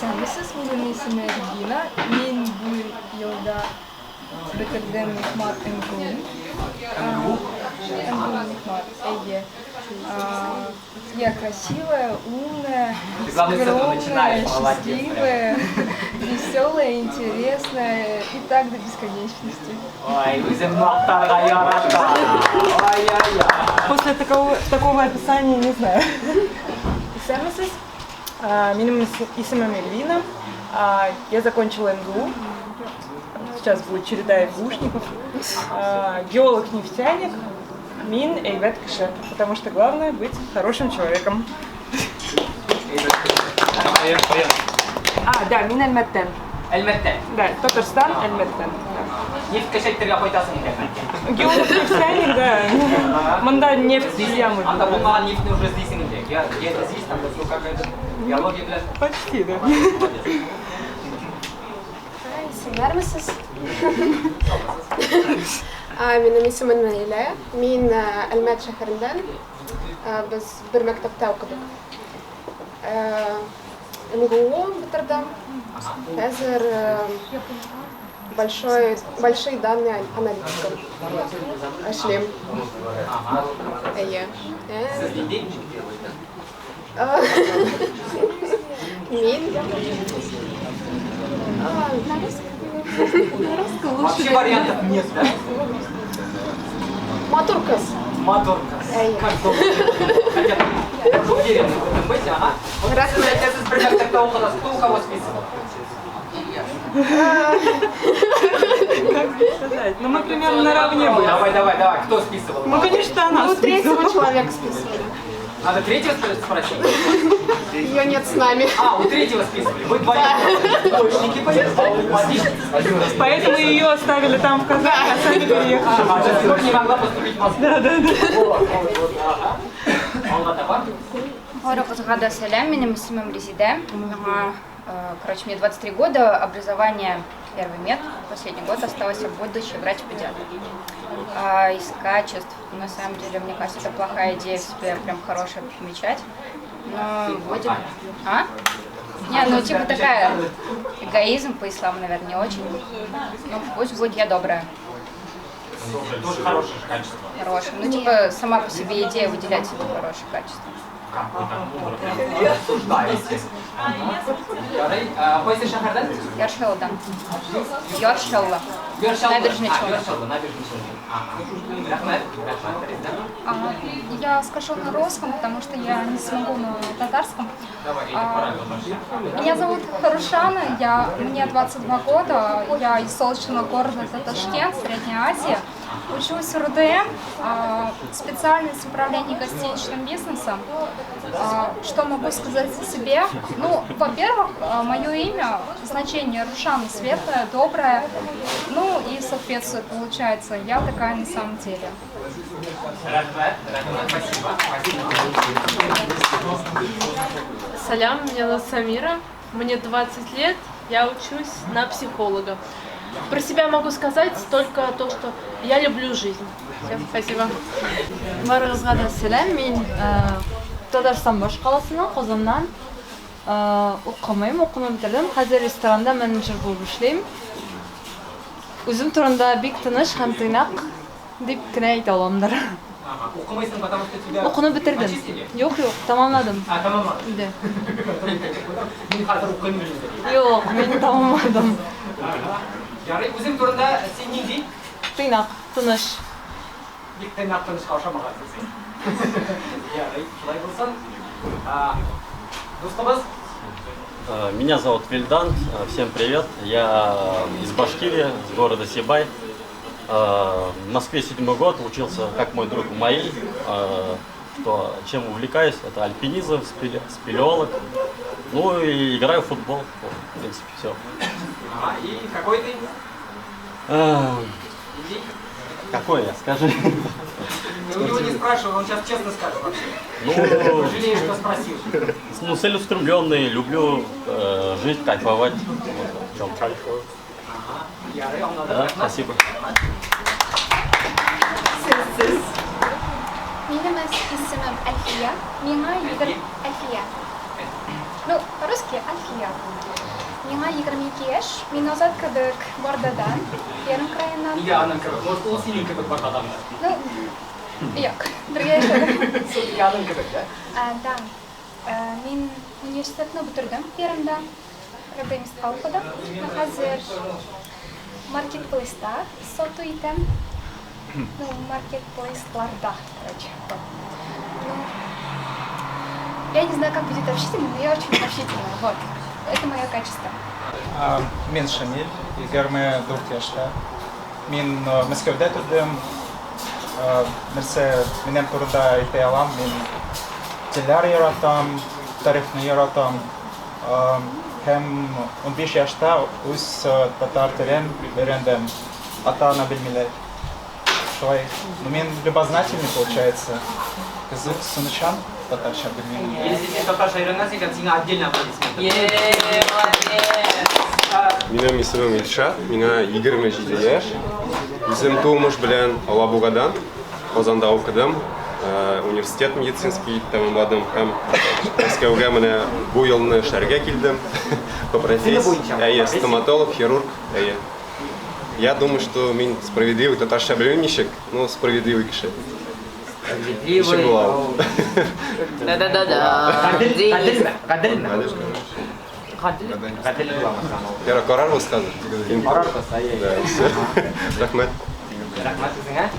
Сәлеметсіз, менің есімім Регина. Мен бұл елда бітірдім Мехмат МГУ. Мехмат, Эйге. Я красивая, умная, скромная, счастливая, веселая, интересная и так до бесконечности. Ой, После такого описания не знаю. Сәлеметсіз, менің есімім Эльвина. Я закончила МГУ. Сейчас будет череда МГУшников. Геолог-нефтяник. Мин Эйвет Кеше. Потому что главное быть хорошим человеком. Да, Мин Эльметтен. Эльметтен. Да, Татарстан, Эльметтен. Нефть кешеттерге қойтасың екен. Геолог-нефтяник, да. Мында нефть ямы. Анда болмаған нефтьні уже іздейсің де. Где-то здесь, там все какая-то биология білән. Почти, да. Сәлеметсіз. Менің есімім Наиля. Мен Әлмәт шәһәрендән. Біз бір мектепте оқыдық. МГУ бітірдім. Қазір большие данные аналитиком эшлим. Сіз неден? Мен Вообще вариантов нет, да? Матуркас. Матуркас. Как хотя бы уверен в этом быть, ага. Вот если с примером тогда кто у кого списывал? Как сказать? Ну мы примерно наравне были. Давай, кто списывал? Ну, конечно, она Ну, третьего списывала. человека списывали. Надо третьего спросить? Ее нет с нами. У третьего списывали. Вы двоих двоечники, отлично. Поэтому ее оставили там в Казани, а сами переехали. Сегодня не могла поступить в Москву. Рахматуллахи салям, менің есімім Резида. Короче, мне 23 года, образование первый мед, последний год осталось будущее врач-педиатр. Из качеств, на самом деле, мне кажется, это плохая идея в себе прям хорошая помечать. Но будем... Не, ну типа такая, эгоизм по исламу, наверное, не очень. Ну пусть будет я добрая. Тоже хорошее же качество. Хорошая. Ну типа сама по себе идея выделять это хорошее качество. Как вы так мудро обсуждаете? Қайсы шәһәрдән? Яршелда. Яршелла. Набережный Челн. Рахмет. Я скажу на русском, потому что я не смогу на татарском. Меня зовут Харушана, мне 22 года, я из солнечного города Ташкент, Средняя Азия. Учусь в РУДМ, специальность управления гостиничным бизнесом. Что могу сказать о себе? Ну, во-первых, мое имя, значение Рушана светлое, доброе, ну и соответствует, получается, я такая на самом деле. Салям, меня зовут Самира, мне 20 лет, я учусь на психолога. Про себя могу сказать только то, что я люблю жизнь. Все, спасибо. Барыңызға да сәлем, мен Татарстан баш қаласынан, Қозаннан оқымаймын, оқуны бітірдім. Қазір ресторанда менеджер болып эшлеймін. Өзім турында бик тыныш һәм тыйнак дип кенә әйтә аламдыр. Оқымайсың, потому что тебя... Оқуны бітірдім. Жоқ, тамамладым. Тамамладым. Да. Мен қазір оқимын білемін. Жоқ, мен тамамладым. Ярый, өзің турында сен не дейді? Тыйнак, тыныш. Бик тыйнак тыныш қаушамағансың сен. Ярый, шулай болсын. Достығыз? Меня зовут Вильдан, всем привет. Я из Башкирии, из города Сибай. В Москве 7-й год, учился, как мой друг Маиль. Чем увлекаюсь, это альпинизм, спелеолог. Ну и играю в футбол, в принципе, все. И какой ты? Какой я, скажи. У него не спрашивал, он сейчас честно скажет вообще. Ну, жалею, что спросил. Ну, целеустремленный, люблю жить, кайфовать. Вот в чем. Да, спасибо. Benim ismim Elfiye. Mine 20 Elfiye. Ну, по-русски Альфия. Миңа 22 яшь, мин Азат кебек Бардадан, Пермь краеннан. Нигә аның кебек? Может, ул синең кебек бар адамдар? Ну, юк, бергә яшәдем. Нигә аның кебек, да? Да. Мин университетны бетердем Пермьдә. Программистка укыдым. Хәзер маркетплейста сату итәм. Ну, маркетплейсларда, короче. Ну, я не знаю, как будет общительно, но я очень общительная. Вот. Это мое качество. Мен Шамиль, 24 яшьтә. Мин Мәскәүдә тудым. Нәрсә минем турында әйтә алам, мин телләр яратам, тарихны яратам. Һәм 15 яшьтә үз татар телен өйрәндем. Ата-ана белмиләр. Шулай, ну мен любознательный получается. Кызык сунышам татарча белмим. Если син татарча өйрәнәсең, сиңа отдельно аплодисменты. Минем исемем Илшат, миңа 27 яшь. Үзем тумыш белән Алабугадан, Казанда укыдым. Университет медицинский тәмамладым һәм Мәскәүгә менә бу елны эшләргә килдем. По профессии стоматолог, хирург. Я думаю, что мин справедливый татарча белмим ничек, но справедливый кеше. Справедливый. Да-да-да-да. Гаделме? Гадел буламы. Карар высказывать. Карар высказывать. Рахмәт. Рахмәт сезгә.